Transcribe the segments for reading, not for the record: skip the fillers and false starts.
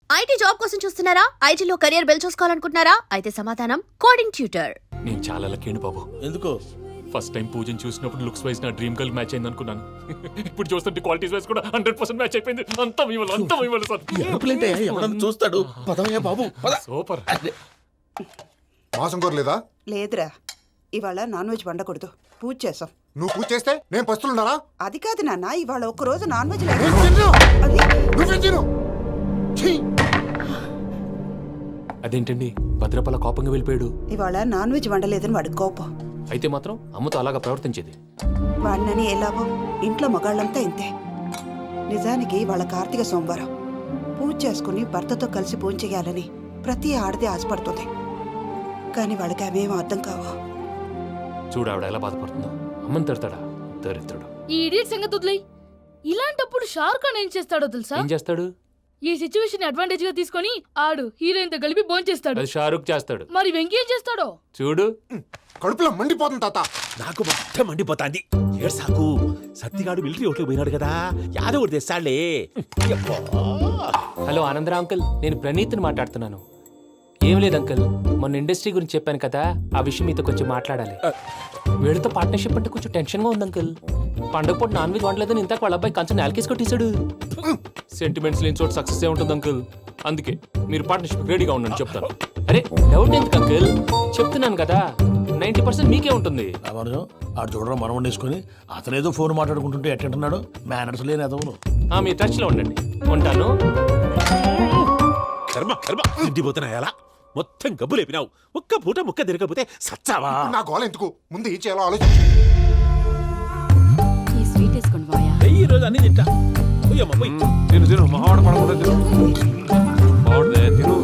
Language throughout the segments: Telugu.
ఐటీ జాబ్ కోసం చూస్తున్నారా? ఐటీలో కెరియర్ బిల్డ్ చూసుకోవాలనుకుంటున్నారా? అయితే సమాధానం కోడింగ్ ట్యూటర్. నేను చాలా లక్కీ బాబు. ఎందుకో? ఫస్ట్ టైం పూజను చూసినప్పుడు లుక్స్ వైజ్ నా డ్రీమ్ గర్ల్ మ్యాచ్ అయింది అనుకున్నాను. ఇప్పుడు చూస్తుంటే క్వాలిటీస్ వైజ్ కూడా 100% మ్యాచ్ అయిపోయింది. అంతా ఇవ్వాలి సార్. ఎరుపులేంటే ఎవడన్నా చూస్తాడు. పదవయ్యా బాబు పద. సూపర్. మాసం కోరలేదా? లేదురా, ఇవాళ నాన్ వెజ్ వండకూడదు, పూజ చేసాం. నువ్వు పూజ చేస్తే నేను పస్తులున్నారా? అది కాదు నాన్న, ఇవాళ ఒక్కరోజు నాన్ వెజ్ నేను తిన్ను. అది నువ్వే తిను. ఛీ! అదేంటండి భద్రపల కోపంగా వెళ్ళిపోయాడు? ఇవాళ నాన్ వెజ్ వండలేదని వాడి కోపం. అయితే మాత్రం అమ్మతో అలాగా ప్రవర్తించేది. వాడినని ఎలాగో ఇంట్లో మగాళ్ళంతా ఇంతే. నిజానికి వాళ్ళ కార్తీక సోమవారం పూజ చేసుకుని భర్తతో కలిసి పూజ చేయాలని ప్రతి ఆడది ఆశపడుతుంది. కానీ వాళ్ళకి అవేం అర్థం కావు. చూడు ఆవిడ ఎలా బాధపడుతుందో. అమ్మని తిడతాడా దరిద్రుడు. ఈ ఇడియట్ సంగతి వదిలేయ్. ఇలాంటప్పుడు షారుఖ్ ఖాన్ ఏం చేస్తాడో తెలుసా? ఏం చేస్తాడు? ఈ సిచ్యువేషన్ అడ్వాంటేజ్ గా తీసుకొని ఆడు హీరోయిన్ తో కలిపి బోన్ చేస్తాడు. అది షారుఖ్ చేస్తాడు. మరి వెంకీ ఏం చేస్తాడో చూడు. కడుపులో మండిపోతుంది తాత. నాకు మొత్తం మండిపోతాంది. ఏడ్సాకు. సత్తిగాడు మిలిటరీ ఓట్లకు పోయినాడు కదా, యాదవ్ ఒకటి తెస్తాడులే. హలో ఆనందరా అంకుల్, నేను ప్రణీత్ని మాట్లాడుతున్నాను. ఏం లేదు అంకుల్, మొన్న ఇండస్ట్రీ గురించి చెప్పాను కదా, ఆ విషయం మీతో కొంచెం మాట్లాడాలి. వీళ్ళతో పార్ట్నర్షిప్ అంటే కొంచెం టెన్షన్గా ఉంది అంకుల్. పండగ పూట నాన్ వెజ్ వండలేదని ఇంతకు వాళ్ళ అబ్బాయి కంచెం నేలకేసి కొట్టేశాడు. సెంటిమెంట్స్ లేని చోట సక్సెస్ ఏ ఉంటుంది అంకుల్. అందుకే మీరు పార్ట్నర్షిప్ రెడీగా ఉండండి చెప్తాను. అరే డౌట్ ఎందుకు అంకుల్, చెప్తున్నాను కదా 90% మీకే ఉంటుంది. ఆడు చూడడం మనం వండేసుకుని అతనేదో ఫోన్ మాట్లాడుకుంటుంటే ఎట్టంటున్నాడు. మేనర్స్ లేని అదవును. మీ టచ్ లో ఉండండి. ఉంటాను. కర్మ కర్మ తిండిపోతున్నా ఎలా మొత్తం గబ్బు లేపినావు. ఒక్క పూట ముక్క తిరగకపోతే సచ్చావా? నా గోల ఎందుకు? ముందు ఏం చేయాలో ఆలోచించు. ఈ స్వీట్ వేసుకోండి బాయా. ఈ రోజు అన్ని తింటా. పోయమ్మ పోయి. తిను తిను మహావాడ పడకుండా తిను. బాగుంది తిను.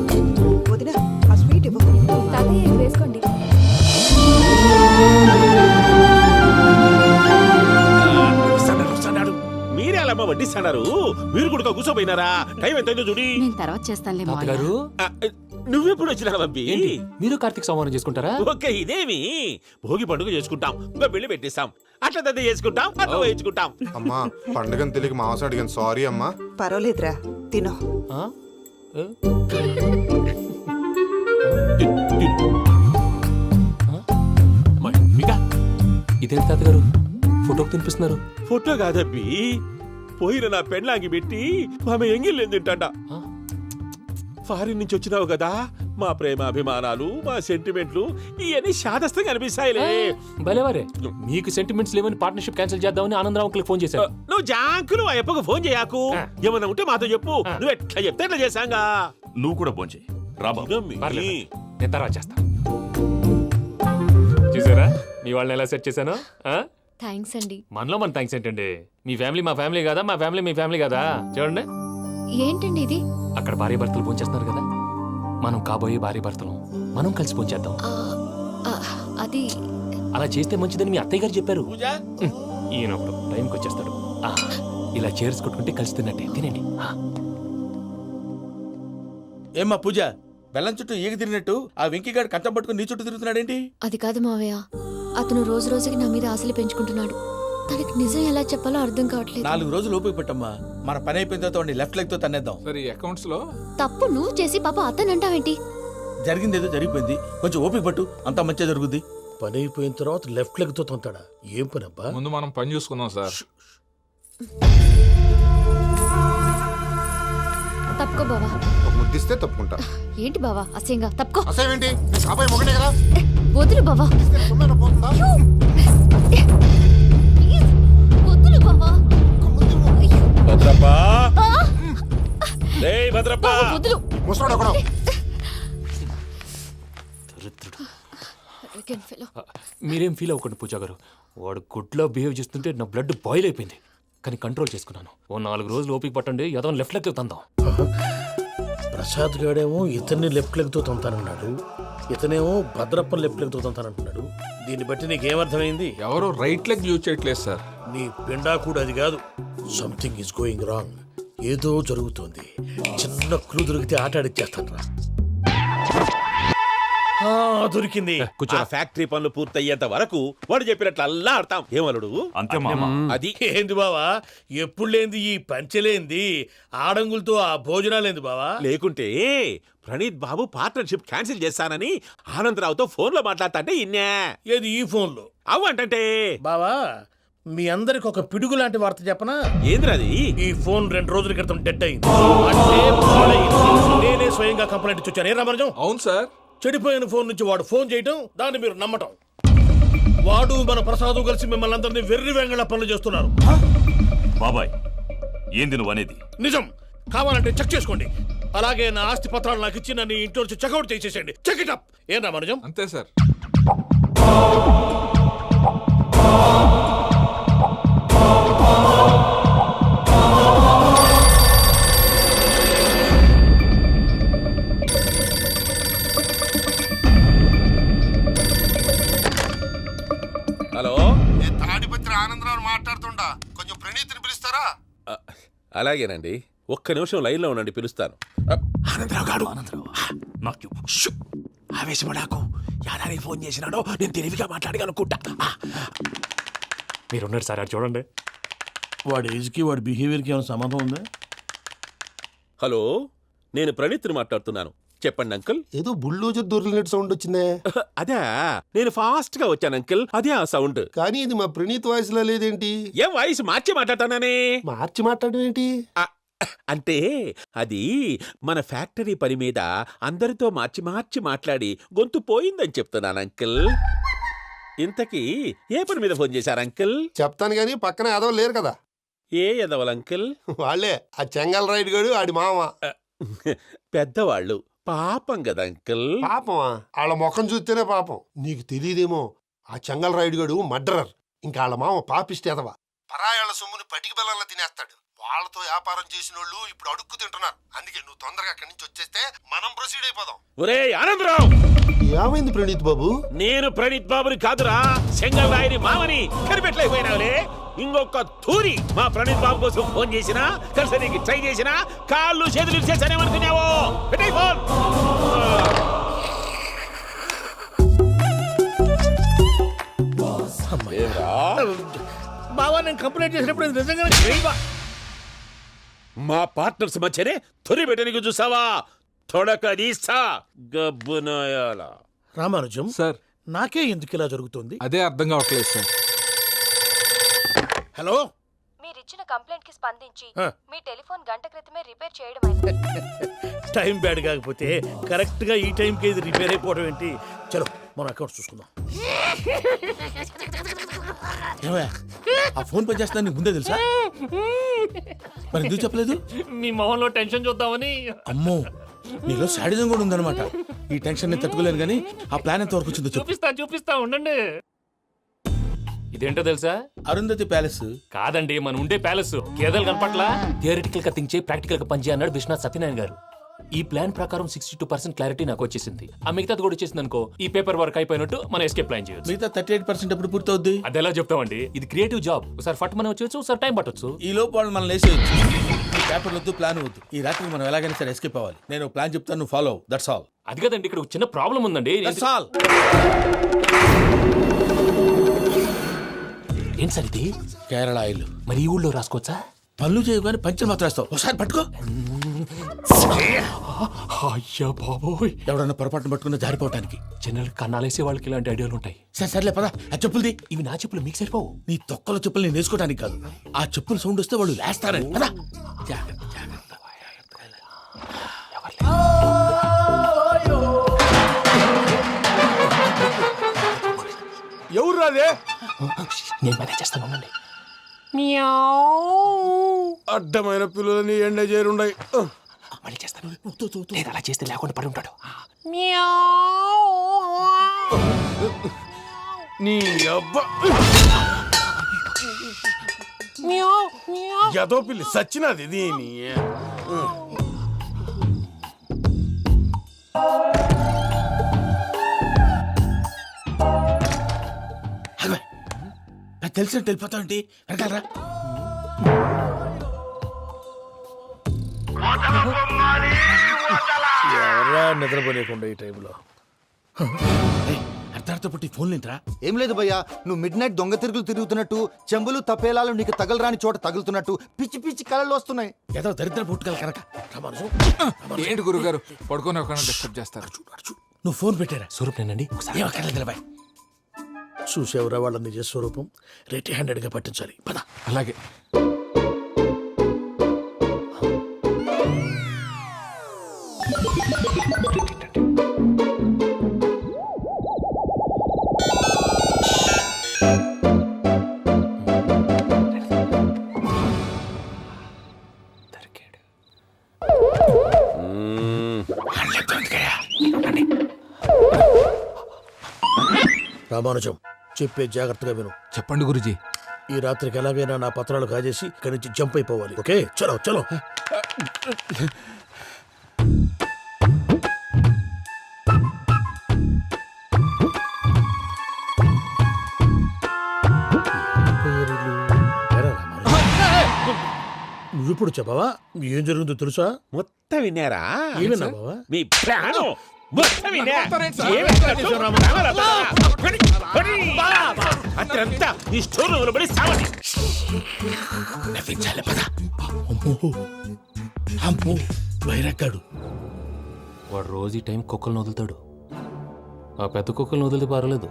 వదిన ఆ స్వీట్ ఇవ్వు. తాతయ్య వేసుకోండి. వస్తాడు. మీరే అలా అమ్మ వడ్డిస్తాడారు. మీరు కూడా కూర్చోపోయినారా? టైం ఎంతైందో చూడి. నేను తర్వాత చేస్తానులే మావయ్య. తాతగారు నువ్వెప్పుడు వచ్చినా బంపి? ఏంటి మీరు కార్తీక సంహారం చేసుకుంటారా? ఓకే ఇదేమి భోగి పండుగ చేసుకుంటాం, ఇంకా పెళ్లి పెట్టిస్తాం, అట్లా దద్ద చేసుకుంటాం, అట్లా వేయించుకుంటాం. అమ్మా పండుగని తెలియక మాంసం అడిగాను, సారీ అమ్మా. పర్వాలేదురా, తినో. ఆ? ఏ? ఇదేంటి తాతగారు ఫోటోకి తినిపిస్తున్నారు? ఫోటో కాదబ్బి, పోయిన నా పెళ్ళాంగి పెట్టి ఆమె ఎంగిల్ తింటాడ. ఫారిన్ నుంచి వచ్చినావు కదా, మా ప్రేమ అభిమానాలు మా సెంటిమెంట్లు ఇవన్నీ శాదస్తంగా అనిపిస్తాయిలే. భలేవారే, మీకు సెంటిమెంట్స్ లేవని పార్ట్నర్షిప్ క్యాన్సిల్ చేద్దామని ఆనందరావు అంకుల్కి ఫోన్ చేశారు. నువ్వు జాంకులు ఆ అప్పకు ఫోన్ చేయకు. ఏమన్నా ఉంటే మాతో చెప్పు. నువ్వు ఎట్లా చెప్తే ఎట్లా చేశాంగా. నువ్వు కూడా ఫోన్ చేయి. రాబా పర్లేదు, నేను తర్వాత చేస్తా. చూసారా మీ వాళ్ళని ఎలా సెట్ చేశాను? థ్యాంక్స్ అండి. మనలో మన థ్యాంక్స్ ఏంటండి? మీ ఫ్యామిలీ మా ఫ్యామిలీ కదా, మా ఫ్యామిలీ మీ ఫ్యామిలీ కదా. చూడండి, ఏంటండి ఇది? అక్కడ భార్య భర్తలు పోంచేస్తున్నారు కదా, మనం కాబోయే భార్య భర్తలు మనం కలిసి పోంచేద్దాం. అది అలా చేస్తే మంచిదని మీ అత్తయ్య గారు చెప్పారు. ఈయనప్పుడు టైంకి వచ్చేస్తాడు. ఇలా చేర్స్ కొట్టుకుంటే కలిసి తిన్నట్టే. తినండి. ఏమ్మా పూజ, బెల్లం చుట్టూ ఈగ తిరిగినట్టు ఆ వెంకీగాడు కంచం పట్టుకుని నీ చుట్టూ తిరుగుతున్నాడేంటి? అది కాదు మావయ్య, అతను రోజు రోజుకి నా మీద ఆశలు పెంచుకుంటున్నాడు. తనకి నిజం ఎలా చెప్పాలో అర్థం కావట్లేదు. 4 రోజులు ఓపిక పట్టమ్మా, మన పని అయిపోయిన తర్వాత లెఫ్ట్ లెగ్ తో తన్నేద్దాం. సరే అకౌంట్స్ లో తప్పు నువ్వు చేసి పాప అతను అంటావేంటి? జరిగిందేదో జరిగిపోయింది, కొంచెం ఓపిక పట్టు, అంతా మంచిగా జరుగుద్ది. పని అయిపోయిన తర్వాత లెఫ్ట్ లెగ్ తో తొంతాడా? ఏం పని అబ్బా? ముందు మనం పని చూసుకుందాం సార్. తప్పుకో బావా. ఒక ముద్దిస్తే తప్పుకుంటా. ఏంటి బావా అసహ్యంగా? తప్పుకో. అసేమేంటి? కాబోయే మొగనే కదా. వదులు బావా. తొమ్మిది పోతుందా? వదులు బావా. భద్రప్పా, రేయ్ భద్రప్పా. వదులు. ముసరాడు ఒకడు. మీరేం ఫీల్ అవ్వకండి పూజా గారు. వాడు గుడ్లో బిహేవ్ చేస్తుంటే నా బ్లడ్ బాయిల్ అయిపోయింది. కానీ కంట్రోల్ చేసుకున్నాను. ఓ 4 రోజులు ఓపిక పట్టండి, ఏదో లెఫ్ట్ లెగ్ తందాం. ప్రసాద్ గాడేమో ఇతన్ని లెఫ్ట్ లెగ్ తో తొంతానన్నాడు, ఇతనేమో భద్రప్ప లెఫ్ట్ లెగ్ తో తొంతానంటున్నాడు. దీన్ని బట్టి నీకేమర్థమైంది? ఎవరు రైట్ లెగ్ యూజ్ చేయట్లేదు సార్. నీ పిండా కూడా అది కాదు. Something is going wrong. ఏదో జరుగుతోంది. చిన్న క్లూ దొరికితే ఆట ఆడిచ్చేస్తాను రా. దొరికింది. ఆ ఫ్యాక్టరీ పనులు పూర్తయ్యేంత వరకు వాడు చెప్పినట్లు అల్లా ఆడతాం ఏమలుడు అంతే మామ. అది ఏంది బావా, ఎప్పుడు లేంది ఈ పంచలేంది, ఆడంగులతో ఆ భోజనాలేంది బావా? లేకుంటే ప్రణీత్ బాబు పార్ట్నర్షిప్ క్యాన్సిల్ చేస్తానని ఆనందరావుతో ఫోన్ లో మాట్లాడతాంటే ఇన్నే ఏది ఈ ఫోన్లో? అవ్వంటే బావా, మీ అందరికి ఒక పిడుగు లాంటి వార్త చెప్పనా? ఏంద్రది? ఈ ఫోన్ 2 రోజుల క్రితం డెడ్ అయింది. అంటే పాడైంది. నేనే స్వయంగా కంప్లైంట్ ఇచ్చి వచ్చాను. ఏ రామరాజం? అవును సార్. చెడిపోయిన ఫోన్ నుంచి వాడు ఫోన్ చేయటం, దాన్ని మీరు నమ్మటం. వాడు మన ప్రసాదు కలిసి మిమ్మల్ని అందరినీ వెర్రి వెంగళ పనులు చేస్తున్నారు. బాబాయ్ ఏంది నువ్వు అనేది? నిజం. కావాలంటే చెక్ చేసుకోండి. అలాగే నా ఆస్తి పత్రాలు నాకు ఇచ్చి నన్ను ఇంట్లో నుంచి చెక్అౌట్ చేసేసండి. Check it up. ఏం రామరాజం? అంతే సార్. హలో, నేను తాడిపత్రి ఆనందరావు మాట్లాడుతుండా, కొంచెం ప్రణీతిని పిలుస్తారా? అలాగేనండి, ఒక్క నిమిషం లైన్ లో ఉండండి, పిలుస్తాను. ఆనందరావు గాడు, నాకు ఆవేశపడాకు. యాదానికి ఫోన్ చేసినాడో నేను తెలివిగా మాట్లాడి అనుకుంటా. మీరున్నారు సార్, అది చూడండి. వాడి ఏజ్కి వాడి బిహేవియర్కి ఏమైనా సంబంధం ఉందా? హలో, నేను ప్రణీత్ని మాట్లాడుతున్నాను. చెప్పండి అంకుల్. ఏదో బుల్డోజర్ దొరికినట్టు సౌండ్ వచ్చిందే. అదే, నేను ఫాస్ట్ గా వచ్చాను అంకుల్, అదే ఆ సౌండ్. కానీ ఇది మా ప్రణీత్ వాయిస్ లో లేదేంటి? ఏ వాయిస్ మార్చి మాట్లాడతాననే? మార్చి మాట్లాడడం ఏంటి? అంటే అది మన ఫ్యాక్టరీ పని మీద అందరితో మార్చి మార్చి మాట్లాడి గొంతు పోయిందని చెప్తున్నాను అంకుల్. ఇంతకీ ఏ పని మీద ఫోన్ చేశారు అంకుల్? చెప్తాను గానీ పక్కన ఏదో లేరు కదా. ఏ ఎదవలు అంకుల్? వాళ్ళే ఆ చెంగల్ రైడ్ గడు ఆడి మామ. పెద్దవాళ్ళు, పాపం కదా అంకుల్. పాపమా? వాళ్ళ ముఖం చూస్తేనే పాపం. నీకు తెలియదేమో, ఆ చెంగల్ రైడ్ గడు మర్డరర్. ఇంకా వాళ్ళ మామ పాపిస్తేదవా. పరాయాళ్ళ సొమ్ముని పటికి బెల్లంలో తినేస్తాడు. వాళ్ళతో వ్యాపారం చేసిన వాళ్ళు ఇప్పుడు అడుక్కు తింటున్నారు. అందుకే నువ్వు తొందరగా అక్కడి నుంచి వచ్చేస్తే మనం ప్రొసీడ్ అయిపోదాం. ఒరే ఆనందరావు, ఏమైంది ప్రణీత్ బాబు? నేను ప్రణీత్ బాబుని కాదురా, సెంగల్ రాయని మామని కనిపెట్టలేకపోయినావులే. ఇంకొక తూరి మా ప్రణీత్ బాబు కోసం ఫోన్ చేసినా, కలిసి ట్రై చేసినా కాళ్ళు చేతులు చేశానేమనుకున్నావో. పెట్టేయ్ ఫోన్. బావా, నేను కంప్లైంట్ చేసినప్పుడు ఇది నిజంగానే చేయవా? మా పార్ట్నర్స్ మధ్యనే తొలి పెట్టడానికి చూసావా? తొడక తీస్తా గబ్బునాయాల. రామానుజం సార్, నాకే ఎందుకు ఇలా జరుగుతుంది? అదే అర్థం కావట్లేదు సార్. హలో, మీరిచ్చిన కంప్లైంట్ కి స్పందించి ఆ. మీ టెలిఫోన్ గంట క్రితమే రిపేర్ చేయడం టైం బ్యాడ్ కాకపోతే కరెక్ట్ గా ఈ టైంకి ఇది రిపేర్ అయిపోవడం ఏంటి? చలో మన అకౌంట్ చూసుకుందాం. ఏమయ్య, ఆ ఫోన్ పని చేస్తున్నా నీకు ముందే తెలుసా? మరి ఎందుకు చెప్పలేదు? మీ మొహంలో టెన్షన్ చూద్దామని. అమ్మో, నీలో శాడిజం కూడా ఉందన్నమాట. ఈ టెన్షన్ నేను తట్టుకోలేను కానీ ఆ ప్లాన్ ఎంత వరకు వచ్చిందో చెప్పు. చూపిస్తా ఉండండి. ఇదేంటో తెలుసా? అరుంధతి ప్యాలెస్ కాదండి, మన ఉండే ప్యాలెస్. గేదెలు కనపట్లా? థియరిటికల్ గా థింక్ చేయి, ప్రాక్టికల్ గా పనిచేయ అన్నాడు విశ్వనాథ్ సత్యనారాయణ గారు. ఈ ప్లాన్ ప్రకారం 62% క్లారిటీ నాకు వచ్చేసింది. ఆ మిగతాది కూడా వచ్చేసింది అనుకో, ఈ పేపర్ వర్క్ అయిపోయినట్టు మనం ఎస్కేప్ ప్లాన్ చేయొచ్చు. మిగతా 38% ఎప్పుడు పూర్తవుద్ది? అది ఎలా చెప్తామండి, ఇది క్రియేటివ్ జాబ్. ఒకసారి ఫట్ మనం వచ్చేయచ్చు, ఒకసారి టైం పట్టొచ్చు. ఈ లోపు వాళ్ళు మనం లేసేయచ్చు. ఈ పేపర్ వద్దు, ప్లాన్ వద్దు. ఈ రాత్రి మనం ఎలాగైనా సరే ఎస్కేప్ అవ్వాలి. నేను ప్లాన్ చెప్తాను, నువ్వు ఫాలో. That's all. అది కదండి, ఇక్కడ ఒక చిన్న ప్రాబ్లం ఉందండి. That's all. ఏం సార్ ఇది? కేరళ ఆయిల్. మరి ఈ ఊళ్ళో రాసుకోవచ్చా? పనులు చేయవు కానీ పంచలు మాత్రం వేస్తావు. ఒకసారి పట్టుకో. అయ్యా బాబోయ్, ఎవడన్నా పొరపాటున పట్టుకున్న జారిపోవటానికి. జనరల్ కన్నాలేసే వాళ్ళకి ఇలాంటి ఐడియాలు ఉంటాయి. సర్లే పదా, ఆ చెప్పులది. ఇవి నా చెప్పులు, మీకు సరిపోవు. నీ తొక్కల చెప్పులు నేను వేసుకోవడానికి కాదు, ఆ చెప్పులు సౌండ్ వస్తే వాళ్ళు లేస్తారని. పదా. ఎవరు రాదే? నేను మేనేజ్ చేస్తాను, ఉండండి. అడ్డమైన పిల్లలని ఎండ చేరుండయి. మళ్ళీ చేస్తాను. లేదు, అలా చేస్తే లేకుండా పడి ఉంటాడు. నీ అబ్బా ఎదో పిల్లి సచ్చినది దీని. నాకు తెలిసినట్టు వెళ్ళిపోతావు ఏంటి? వెనకాలరా. ఎవరా నిద్రపోలేకుండా ఈ టైంలో? అర్ధార్థ పుట్టి ఫోన్ లేంట్రా. ఏం లేదు భయ్యా, నువ్వు మిడ్ నైట్ దొంగ తిరుగులు తిరుగుతున్నట్టు, చెంబులు తపేలాలు నీకు తగలరాని చోట తగులుతున్నట్టు పిచ్చి పిచ్చి కళలు వస్తున్నాయి. ఏదో దరిద్ర పుట్టుకల కనుక రామానుజం. ఏంటి గురుగారు పడుకొని ఒక డిస్టర్బ్ చేస్తారు? నువ్వు ఫోన్ పెట్టారా? స్వరూప్నేనండి ఒకసారి నిలబాయ్. చూసేవరా వాళ్ళ నిజ స్వరూపం. రెట్టి హ్యాండెడ్ గా పట్టించాలి. పద. అలాగే. దొరికాడు. రామానుజం చెప్పే జాగ్రత్తగా విను. చెప్పండి గురుజీ. ఈ రాత్రికి ఎలాగైనా నా పత్రాలు కాజేసి ఇక్కడి నుంచి జంప్ అయిపోవాలి. ఓకే, చలో చలో. నువ్విప్పుడు చెప్పవా ఏం జరిగిందో తెలుసా? మొత్తం విన్నారా? ఏమన్నా బావా? మీ ప్రాణం మొత్తం విన్నా? అత్రంతా ఈ స్టోర్ రూమ్ లో పడి సావని. నవ్వించాలి పద. అమ్మో అమ్మో వైరక్కాడు. వాడు రోజు ఈ టైం కుక్కలను వదులుతాడు. ఆ పెద్ద కుక్కలను వదిలితే పర్లేదు,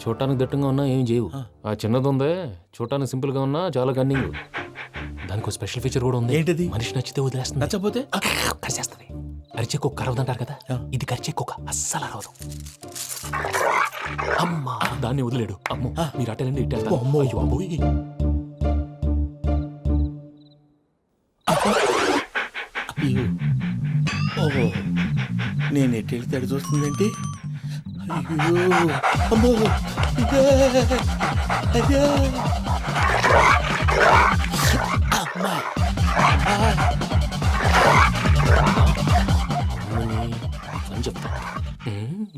చూడటానికి దట్టంగా ఉన్నా ఏం చేయవు. ఆ చిన్నది ఉందే చూడటానికి సింపుల్ గా ఉన్నా చాలా గన్నింగ్. దానికి స్పెషల్ ఫీచర్ కూడా ఉంది. ఏంటిది? మనిషి నచ్చితే వదిలేస్తుంది, నచ్చపోతే కరిచేస్తుంది. అరిచే కుక్క అరవదంటారు కదా, ఇది కరిచే కుక్క అస్సలు అరవదు. అమ్మా దాన్ని వదిలేడు. అమ్మో మీరు అటెండి ఇట్టేస్తారు. అమ్మో. అయ్యో అమ్మోయ్. ఓహో నేను ఎట్టి వెళ్తే అడి చూస్తుందేంటి? అయ్యో అమ్మో అయ్యో అమ్మా. అని చెప్తా.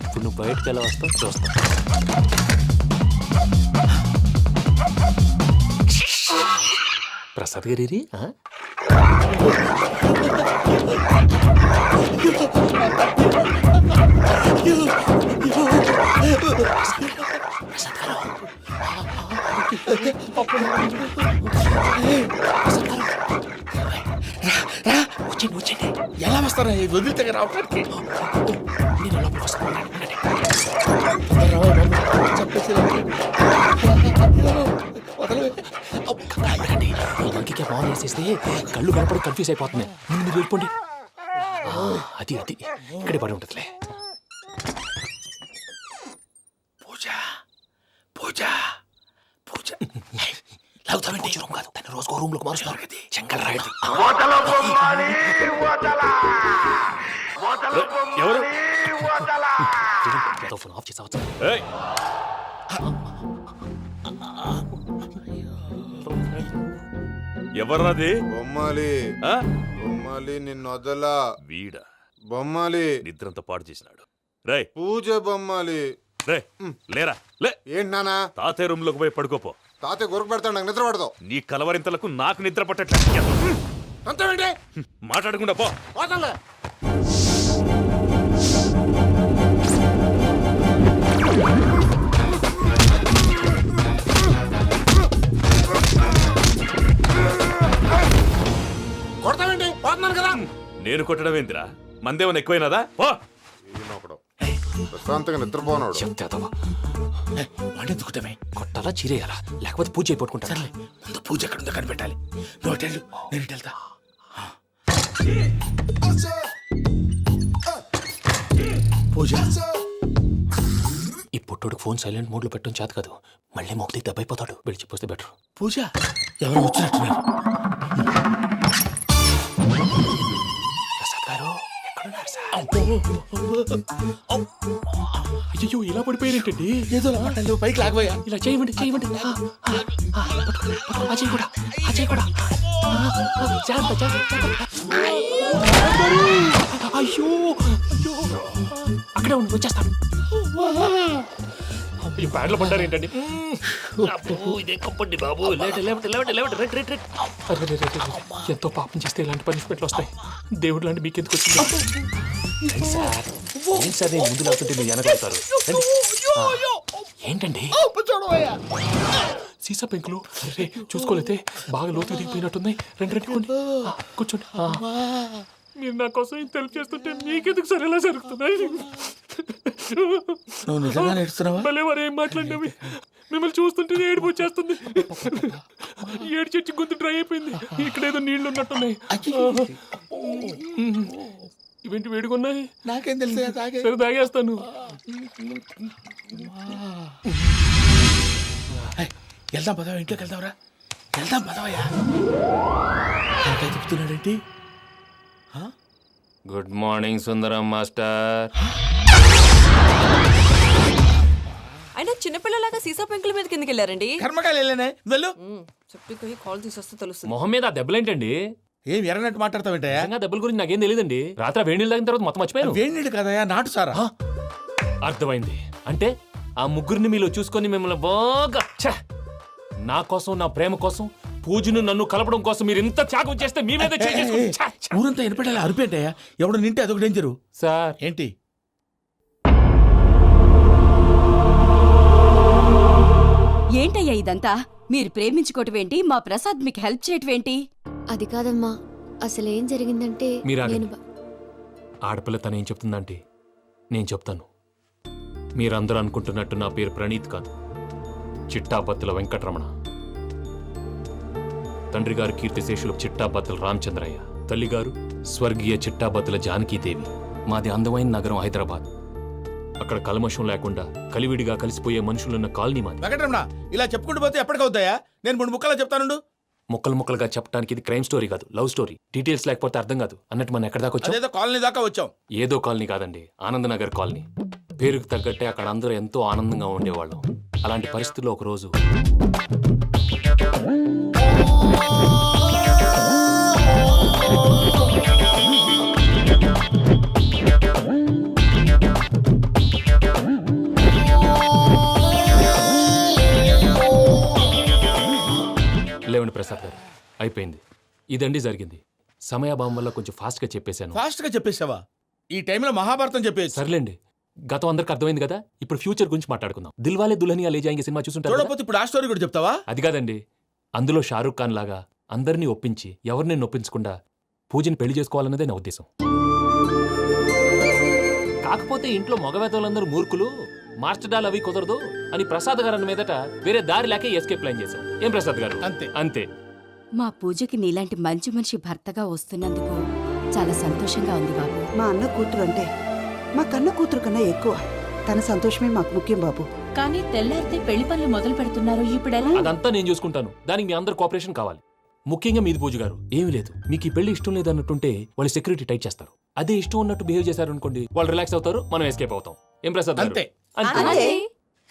ఇప్పుడు నువ్వు బయటకు ఎలా వస్తావు చూస్తా. ప్రసాద్ గారి వచ్చింది. ఎలా వస్తారా? ఇది వదిలితే రావడానికి నేను లోపలికి వస్తాను. చెప్పేసి ఇంకే బాగా వేసేస్తే కళ్ళు కనపడి కన్ఫ్యూజ్ అయిపోతున్నాయి. మీరు వెళ్ళిపోండి. అది అది ఇక్కడే పడి ఉంటుందిలే. పూజ పూజ పూజ లాగుతామంటే రూమ్ కాదు, తను రోజుకో రూమ్ లోకి మారుస్తున్నారు కదా. చెంగల్ రాయడు. ఎవరు? ఫోన్ ఆఫ్ చేసావచ్చు. ఏయ్! ఎవర్రాది? బొమ్మాలి ఆ? బొమ్మాలి నిన్ను వదలా. వీడా బొమ్మాలి నిద్రంతా పాడు చేసినాడు. రేయ్ పూజ బొమ్మాలి. రే లేరా లే. ఏంటి నానా? తాతయ్య రూమ్ లోకి పోయి పడుకోపో. తాతయ్య గొరకు పెడతాడు, నాకు నిద్ర పడదు. నీ కలవరింతలకు నాకు నిద్ర పట్టట్లేదు. అంతేంటి? మాట్లాడకుండా పో. పోతాలే. కొడతావేంటి? పోతున్నాను కదా. నేను కొట్టడం ఏంటిరా? మందేమన్నా ఎక్కువైనదా? పో. ప్రశాంతంగా నిద్రపోనాడు. చెప్తావా వాడెందుకుంటామే? కొట్టాలా చీరేయాలా లేకపోతే పూజ అయిపోట్టుకుంటా. సర్లే ముందు పూజ ఎక్కడ ఉందో కనిపెట్టాలి. నువ్వు అటెళ్ళు, నేను ఇటు వెళ్తా. పూజ ఈ పుట్టుడికి ఫోన్ సైలెంట్ మోడ్ లో పెట్టడం చేత కాదు. మళ్ళీ మొక్కి దెబ్బైపోతాడు. విడిచిపోతే బెటర్. పూజ ఎవరు వచ్చినట్టున్నారు? ప్రసాద్ గారు ఎక్కడున్నారు సార్? అయ్యో ఇలా పడిపోయారేంటండి? ఏదో మాట్లాడలేవు, పైకి లాగబోయా. ఇలా చేయమండి చేయమండి. అజయ్ కూడా అజయ్ కూడా. జాగ్రత్త జాగ్రత్త. అయ్యో అయ్యో అక్కడే ఉండి వచ్చేస్తాను. ఈ బ్యాడ్లో పడ్డారు ఏంటండి? ఇదే కప్పండి బాబు. ఎంతో పాపం చేస్తే ఇలాంటి పనిష్మెంట్లు వస్తాయి. దేవుడు లాంటి మీకెందుకు వచ్చింది సార్? ఏం సార్ నేను ముందు లాగుతుంటే మీరు వెనకాడతారు ఏంటండి సీసా పెంకులు అరే చూసుకోలేతే బాగా లోతు దిగిపోయినట్టున్నాయి. రెండు కూర్చోండి. మీరు నా కోసం ఇంత హెల్ప్ చేస్తుంటే మీకెందుకు సరే ఎలా జరుగుతున్నాయి? నువ్వు నిజంగా నేర్చుతున్నావా? భలే వారు ఏం మాట్లాడినవి. మిమ్మల్ని చూస్తుంటే ఏడుపు వచ్చేస్తుంది. ఏడు చెట్టు గొంతు డ్రై అయిపోయింది. ఇక్కడ ఏదో నీళ్లు ఉన్నట్టున్నాయి. ఇవేంటి వేడుకున్నాయి? నాకేం తెలుసు, సరే తాగేస్తాను. వెళ్దాం పదవా, ఇంట్లోకి వెళ్దాంరా. వెళ్దాం పదవయ్యా. చెప్తున్నాడేంటి? గుడ్ మార్నింగ్ సుందరం మాస్టర్. అయినా చిన్నపిల్లలాగా సీసా పెంకుల మీద కిందకి వెళ్ళారండి. కర్మకాయలు వెళ్ళానే, వెళ్ళు. చెప్పి కాల్ తీసేస్తే తెలుస్తుంది. మొహం మీద ఆ దెబ్బలేంటండి? ఏం ఎర్రనట్టు మాట్లాడతావేంటయ్యా? నిజంగా దెబ్బల గురించి నాకేం తెలియదండి. రాత్రి వేడి నీళ్ళు తాగిన తర్వాత మొత్తం మర్చిపోయాను. వేడి నీళ్ళు కదయ్యా, నాటు సారా. అర్థమైంది. అంటే ఆ ముగ్గురిని మీలో చూసుకొని మిమ్మల్ని బాగా నా కోసం, నా ప్రేమ కోసం, పూజను నన్ను కలపడం కోసం మీరు ఇంత త్యాగం చేస్తే మీ మీద ఊరంతా ఎనపెట్టాలి అరిపేంటయ్యా. ఎవడు నింటే అదొక డేంజరు. సార్ ఏంటి? ఏంటయ్యా ఇదంతా? మీరు ప్రేమించుకోవటం ఏంటి? మా ప్రసాద్ మీకు హెల్ప్ చేయటం ఏంటి? అది కాదమ్మా, అసలు ఏం జరిగిందంటే మీరు నేను ఆడపిల్ల తను ఏం చెప్తుందంటే నేను చెప్తాను. మీరందరూ అనుకుంటున్నట్టు నా పేరు ప్రణీత్ కాదు, చిట్టాబత్తుల వెంకటరమణ. తండ్రి గారు కీర్తిశేషులు చిట్టాబత్తుల రామచంద్రయ్య, తల్లిగారు స్వర్గీయ చిట్టాబత్తుల జానకీదేవి. మాది అందమైన నగరం హైదరాబాద్. అక్కడ కల్మషం లేకుండా కలివిడిగా కలిసిపోయే మనుషులున్న కాలనీ మాది. వెంకటరమణ, ఇలా చెప్పుకుంటూ పోతే ఎప్పటికవుతాయా? నేను 3 ముక్కలా చెప్తానుండు. ముక్కలుగా చెప్పడానికి ఇది క్రైమ్ స్టోరీ కాదు, లవ్ స్టోరీ. డీటెయిల్స్ లేకపోతే అర్థం కాదు. అన్నట్టు మనం ఎక్కడ దాకా వచ్చాం? అదేదో కాలనీ దాకా వచ్చాం. ఏదో కాలనీ కాదండి, ఆనందనగర్ కాలనీ. పేరుకు తగ్గట్టే అక్కడ అందరూ ఎంతో ఆనందంగా ఉండేవాళ్ళం. అలాంటి పరిస్థితుల్లో ఒకరోజు లేవండి ప్రసాద్ గారు, అయిపోయింది. ఇదండి జరిగింది. సమయాభావం వల్ల కొంచెం ఫాస్ట్గా చెప్పేశాను. ఫాస్ట్గా చెప్పేశావా? ఈ టైంలో మహాభారతం చెప్పేసి. సర్లేండి, గతం అందరికి అర్థమైంది కదా. ఇప్పుడు ఫ్యూచర్ గురించి మాట్లాడుకుందాం. దిల్వాలే దుల్హనియా లే జాయేంగే సినిమా చూసుంటారు. చూడకపోతే ఇప్పుడు ఆ స్టోరీ కూడా చెప్తావా? అది కాదండి, అందులో షారూఖ్ ఖాన్ లాగా అందరినీ ఒప్పించి ఎవరిని నొప్పించకుండా పూజని పెళ్లి చేసుకోవాలన్నదే నా ఉద్దేశం. కాకపోతే ఇంట్లో మగవేతలందరూ మూర్ఖులు, మార్చడాలు అవి కుదరదు అని ప్రసాద్ గారు అన్న మీదట వేరే దారి లేక ఎస్కేప్ ప్లాన్ చేశాం. ఏం ప్రసాద్ గారు? అంతే. మా పూజకి నీలాంటి మంచి మనిషి భర్తగా వస్తున్నందుకు చాలా సంతోషంగా ఉంది బాబు. మా అన్న కూతురు అంటే మా కన్న కూతురు కన్నా ఎక్కువ. తన సంతోషమే మాకు ముఖ్యం బాబు. కానీ తెల్లారితే పెళ్లి పనులు మొదలు పెడుతున్నారు, ఇప్పుడెలా? అదంతా నేను చూసుకుంటాను. దానికి మీ అందరు కోఆపరేషన్ కావాలి. ముఖ్యంగా మీది పూజ గారు. ఏమీ లేదు, మీకు ఈ పెళ్లి ఇష్టం లేదన్నట్టుంటే వాళ్ళు సెక్యూరిటీ టైట్ చేస్తారు. అదే ఇష్టం ఉన్నట్టు బిహేవ్ చేశారు అనుకోండి, వాళ్ళు రిలాక్స్ అవుతారు, మనం ఎస్కేప్ అవుతాం. ఏం ప్రసాద్ గారు? అంతే.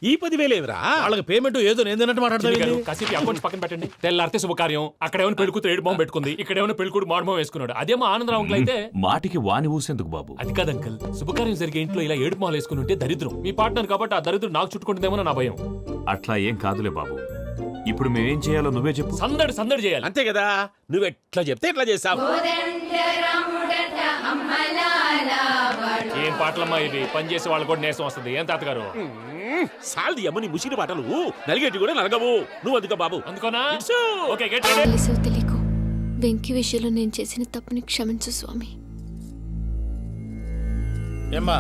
ఈ 10,000 ఏమిరా? వాళ్ళకి పేమెంట్ ఏదో నేందన్నట్టు మాట్లాడతాను. కాసేపు అకౌంట్స్ పక్కన పెట్టండి. తెల్లారితే శుభకార్యం. అక్కడేమైనా పెళ్ళికూతురు ఏడు బాంబు పెట్టుకుంది, ఇక్కడేమైనా పెళ్ళికూడు మాడు బాంబు వేసుకున్నాడు. అదేమో ఆనందరావు అంకుల్ అయితే మాటికి వాని ఊసేందుకు బాబు? అది కాదు అంకుల్, శుభకార్యం జరిగే ఇంట్లో ఇలా ఏడు మాలు వేసుకుని ఉంటే దరిద్రం. మీ పార్ట్నర్ కాబట్టి ఆ దరిద్రం నాకు చుట్టుకుంటుందేమో నా భయం. అట్లా ఏం కాదులే బాబు. ఇప్పుడు మేమేం చేయాలో నువ్వే చెప్పు. సందడి చేయాలి. అంతే కదా, నువ్వు ఎట్లా చెప్తే ఎట్లా చేసావు. ఏం పాటలమ్మా ఇవి? పని చేసే వాళ్ళు కూడా నేసం వస్తుంది. ఏం తాతగారు? సాల్ది అమ్మని ముసిన పాటలు నలిగేటి కూడా నలగవు. నువ్వు అందుకో బాబు. అందుకోనా? ఓకే, తెలుసో తెలియకో వెంకీ విషయంలో నేను చేసిన తప్పుని క్షమించు స్వామి. ఏమ్మా,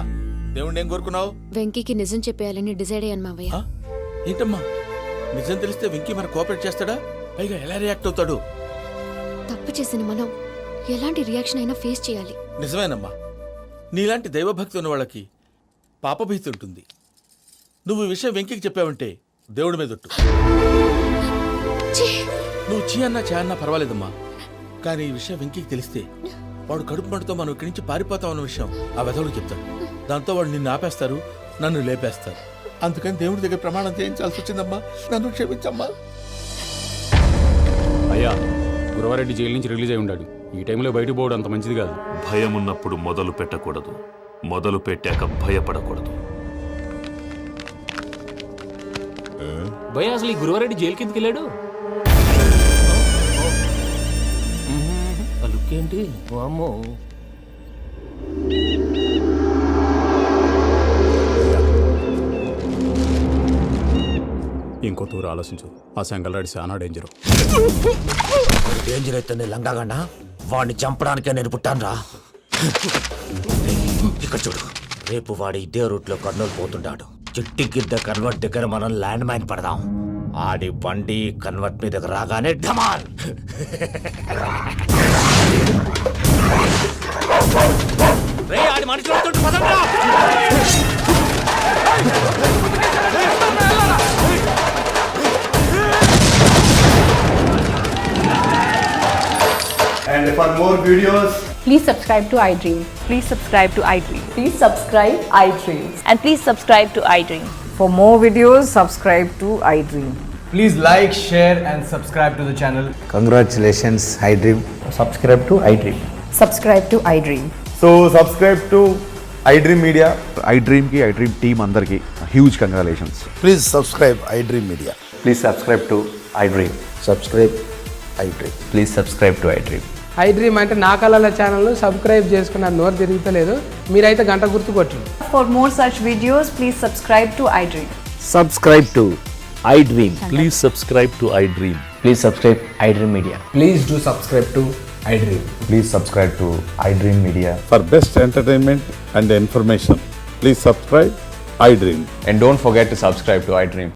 దేవుణ్ణి ఏం కోరుకున్నావు? వెంకీకి నిజం చెప్పేయాలని డిసైడ్ అయ్యాను మావయ్య. ఏంటమ్మా, నిజం తెలిస్తే వెంకీ మన కోఆపరేట్ చేస్తాడా? పైగా ఎలా రియాక్ట్ అవుతాడు? తప్పు చేసిన మనం ఎలాంటి రియాక్షన్ అయినా ఫేస్ చేయాలి. నిజమేనమ్మా, నీలాంటి దైవభక్తి ఉన్న వాళ్ళకి పాపభీతి ఉంటుంది. నువ్వు ఈ విషయం వెంకీకి చెప్పావంటే దేవుడి మీద ఒట్టు. నువ్వు చీ అన్నా చే అన్నా పర్వాలేదమ్మా, కానీ ఈ విషయం వెంకీకి తెలిస్తే వాడు కడుపు మంటతో మనం ఇక్కడి నుంచి పారిపోతాం అన్న విషయం ఆ వెధవుడు చెప్తాడు. దాంతో వాడు నిన్ను ఆపేస్తారు, నన్ను లేపేస్తారు. అందుకని దేవుడి దగ్గర ప్రమాణం చేయించాల్సి వచ్చిందమ్మా. నన్ను క్షమించమ్మా. అయ్యా, గురవారెడ్డి జైలు నుంచి రిలీజ్ అయి ఉన్నాడు. ఈ టైంలో బయటకు పోవడం అంత మంచిది కాదు. భయం ఉన్నప్పుడు మొదలు పెట్టకూడదు, మొదలు పెట్టాక భయపడకూడదు. భయ అసలు ఈ గురువారెడ్డి జైలు కిందకి వెళ్ళాడు. లుక్ ఏంటి? అమ్మో, ఆలోచించు ఆలోచించు ఆ సెంగల్రాడి చాలా డేంజరు. డేంజర్ అయితే నేను లంగాగండా వాడిని చంపడానికే నేను పుట్టాను రా. ఇక్కడ చూడు, రేపు వాడు ఇదే రూట్లో కర్నూలు పోతుంటాడు. చిట్టి గిద్ద కన్వర్ట్ దగ్గర మనం ల్యాండ్ మైన్ పడదాం. ఆడి బండి కన్వర్ట్ మీ దగ్గర రాగానే ఢమాల్. ఆడి మనుషులు వస్తుంటే పదండ్రా. And for more videos, please subscribe to iDream. Please subscribe to iDream. Please subscribe iDream. And please subscribe to iDream. For more videos, subscribe to iDream. please like, share and subscribe to the channel. Congratulations, iDream. Subscribe to iDream. Subscribe to iDream. So subscribe to iDream Media. iDream కి iDream టీమ్ అందరికి huge congratulations. Please subscribe iDream Media. Please subscribe to iDream. Subscribe iDream. Please subscribe to iDream. iDream అంటే నా కళల ఛానల్ సబ్స్క్రైబ్ చేసుకున్న నోరు తిరుగుతలేదు. మీరైతే గంట గుర్తు కొట్టండి. For more such videos, please subscribe to iDream. Subscribe to iDream. Please subscribe to iDream. Please subscribe iDream Media. Please do subscribe to iDream. Please subscribe to iDream media. For best entertainment and information please subscribe iDream. And don't forget to subscribe to iDream.